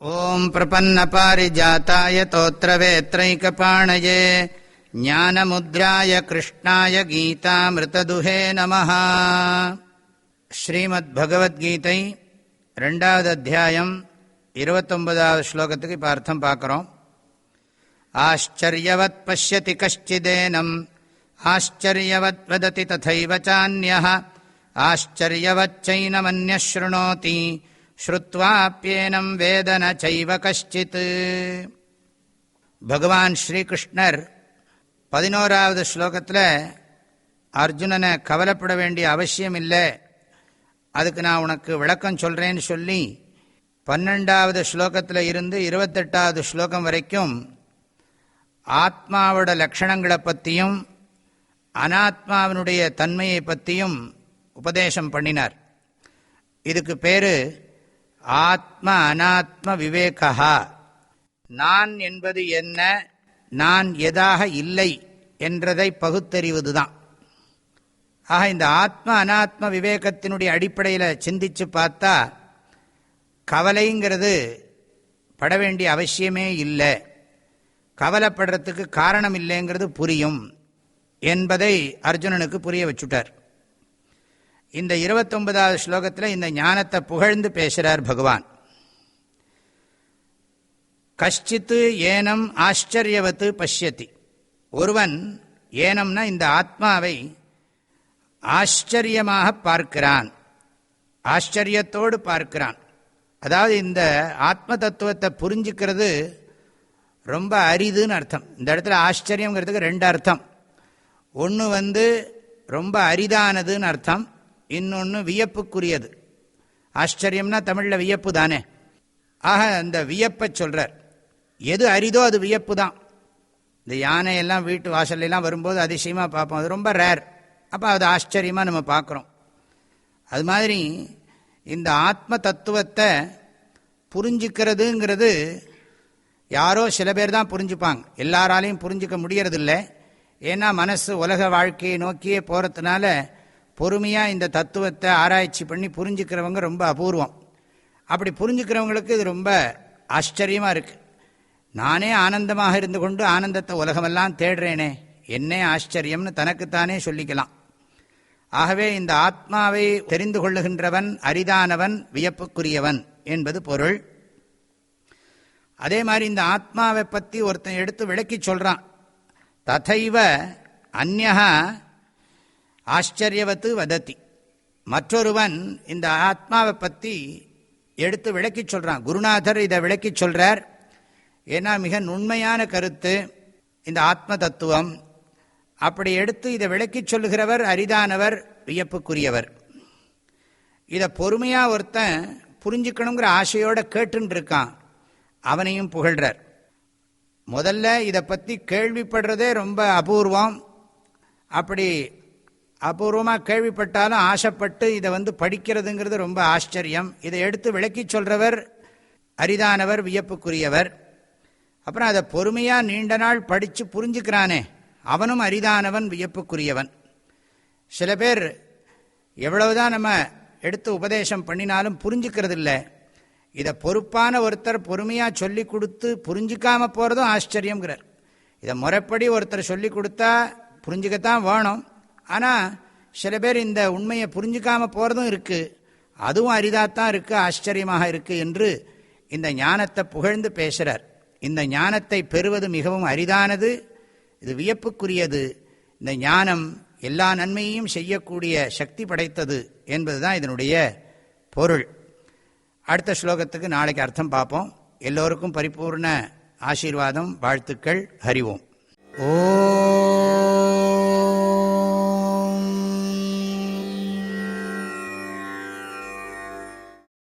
ஓம் பிரபன்னபாரிஜாதாய தோத்ரவேத்ரைகபாணயே ஞானமுத்ராய கிருஷ்ணாய கீதாமிருததுஹே நமஹ. ஸ்ரீமத் பகவத்கீதை 2வது அத்தியாயம் 29வது ஸ்லோகத்துக்கு இப்போ அர்த்தம் பார்க்குறோம். ஆச்சரியவத் பஷ்யதி கஷ்சிதேனம் ஆச்சரியவத் வததி ததைவ சான்யஹ ஆச்சரியவச்சைனமன்யः ஷ்ருணோதி ஸ்ருத்வாப்யேனம் வேதன சைவ கஷ்சித். பகவான் ஸ்ரீகிருஷ்ணர் 11வது ஸ்லோகத்தில் அர்ஜுனனை கவலைப்பட வேண்டிய அவசியம் இல்லை, அதுக்கு நான் உனக்கு விளக்கம் சொல்கிறேன்னு சொல்லி 12வது ஸ்லோகத்தில் இருந்து 28வது ஸ்லோகம் வரைக்கும் ஆத்மாவோட லட்சணங்களை பற்றியும் அனாத்மாவினுடைய தன்மையை பற்றியும் உபதேசம் பண்ணினார். இதுக்கு பேர் ஆத்ம அனாத்ம விவேகா. நான் என்பது என்ன, நான் எதாக இல்லை என்றதை பகுத்தறிவதுதான். ஆக இந்த ஆத்ம அனாத்ம விவேகத்தினுடைய அடிப்படையில் சிந்திச்சு பார்த்தா கவலைங்கிறது பட வேண்டிய அவசியமே இல்லை, கவலைப்படுறதுக்கு காரணம் இல்லைங்கிறது புரியும் என்பதை அர்ஜுனனுக்கு புரிய வச்சுட்டார். இந்த 29வது ஸ்லோகத்தில் இந்த ஞானத்தை புகழ்ந்து பேசுகிறார் பகவான். கஷ்சித்து ஏனம் ஆச்சரியவத்து பஷ்யதி. ஒருவன் ஏனம்னா இந்த ஆத்மாவை ஆச்சரியமாக பார்க்கிறான், ஆச்சரியத்தோடு பார்க்கிறான். அதாவது இந்த ஆத்ம தத்துவத்தை புரிஞ்சுக்கிறது ரொம்ப அரிதுன்னு அர்த்தம். இந்த இடத்துல ஆச்சரியங்கிறதுக்கு 2 அர்த்தம். ஒன்று ரொம்ப அரிதானதுன்னு அர்த்தம், இன்னொன்று வியப்புக்குரியது. ஆச்சரியம்னா தமிழில் வியப்பு தானே. ஆக அந்த வியப்பை சொல்கிறார். எது அரிதோ அது வியப்பு தான். இந்த யானையெல்லாம் வீட்டு வாசல்லாம் வரும்போது அதிசயமாக பார்ப்போம், அது ரொம்ப ரேர். அப்போ அது ஆச்சரியமாக நம்ம பார்க்குறோம். அது மாதிரி இந்த ஆத்ம தத்துவத்தை புரிஞ்சுக்கிறதுங்கிறது யாரோ சில பேர் தான் புரிஞ்சுப்பாங்க, எல்லாராலையும் புரிஞ்சிக்க முடியறதில்லை. ஏன்னா மனசு உலக வாழ்க்கையை நோக்கியே போகிறதுனால பொறுமையாக இந்த தத்துவத்தை ஆராய்ச்சி பண்ணி புரிஞ்சுக்கிறவங்க ரொம்ப அபூர்வம். அப்படி புரிஞ்சுக்கிறவங்களுக்கு இது ரொம்ப ஆச்சரியமாக இருக்குது. நானே ஆனந்தமாக இருந்து கொண்டு ஆனந்தத்தை உலகமெல்லாம் தேடுறேனே, என்னே ஆச்சரியம்னு தனக்குத்தானே சொல்லிக்கலாம். ஆகவே இந்த ஆத்மாவை தெரிந்து கொள்ளுகின்றவன் அரிதானவன், வியப்புக்குரியவன் என்பது பொருள். அதே மாதிரி இந்த ஆத்மாவை பற்றி ஒருத்தன் எடுத்து விளக்கி சொல்கிறான். ததைவ அந்யஹ ஆச்சரியவத்து வதத்தி. மற்றொருவன் இந்த ஆத்மாவை பற்றி எடுத்து விளக்கி சொல்கிறான். குருநாதர் இதை விளக்கி சொல்கிறார். ஏன்னா மிக நுண்மையான கருத்து இந்த ஆத்ம தத்துவம். அப்படி எடுத்து இதை விளக்கி சொல்லுகிறவர் அரிதானவர், வியப்புக்குரியவர். இதை பொறுமையாக ஒருத்தன் புரிஞ்சுக்கணுங்கிற ஆசையோடு கேட்டுன்னு இருக்கான், அவனையும் புகழ்கிறார். முதல்ல இதை பற்றி கேள்விப்படுறதே ரொம்ப அபூர்வம். அப்படி அபூர்வமாக கேள்விப்பட்டாலும் ஆசைப்பட்டு இதை படிக்கிறதுங்கிறது ரொம்ப ஆச்சரியம். இதை எடுத்து விளக்கி சொல்கிறவர் அரிதானவர், வியப்புக்குரியவர். அப்புறம் அதை பொறுமையாக நீண்ட நாள் படித்து புரிஞ்சுக்கிறானே, அவனும் அரிதானவன், வியப்புக்குரியவன். சில பேர் எவ்வளவுதான் நம்ம எடுத்து உபதேசம் பண்ணினாலும் புரிஞ்சுக்கிறது இல்லை. இதை பொறுப்பான ஒருத்தர் பொறுமையாக சொல்லி கொடுத்து புரிஞ்சிக்காமல் போகிறதும் ஆச்சரியங்கிறார். இதை முறைப்படி ஒருத்தர் சொல்லி கொடுத்தா புரிஞ்சுக்கத்தான் வேணும். ஆனால் சில பேர் இந்த உண்மையை புரிஞ்சிக்காமல் போகிறதும் இருக்குது, அதுவும் அரிதாத்தான் இருக்குது, ஆச்சரியமாக இருக்குது என்று இந்த ஞானத்தை புகழ்ந்து பேசுகிறார். இந்த ஞானத்தை பெறுவது மிகவும் அரிதானது, இது வியப்புக்குரியது. இந்த ஞானம் எல்லா நன்மையையும் செய்யக்கூடிய சக்தி படைத்தது என்பதுதான் இதனுடைய பொருள். அடுத்த ஸ்லோகத்துக்கு நாளைக்கு அர்த்தம் பார்ப்போம். எல்லோருக்கும் பரிபூர்ண ஆசீர்வாதம், வாழ்த்துக்கள். ஹரி ஓம். ஓ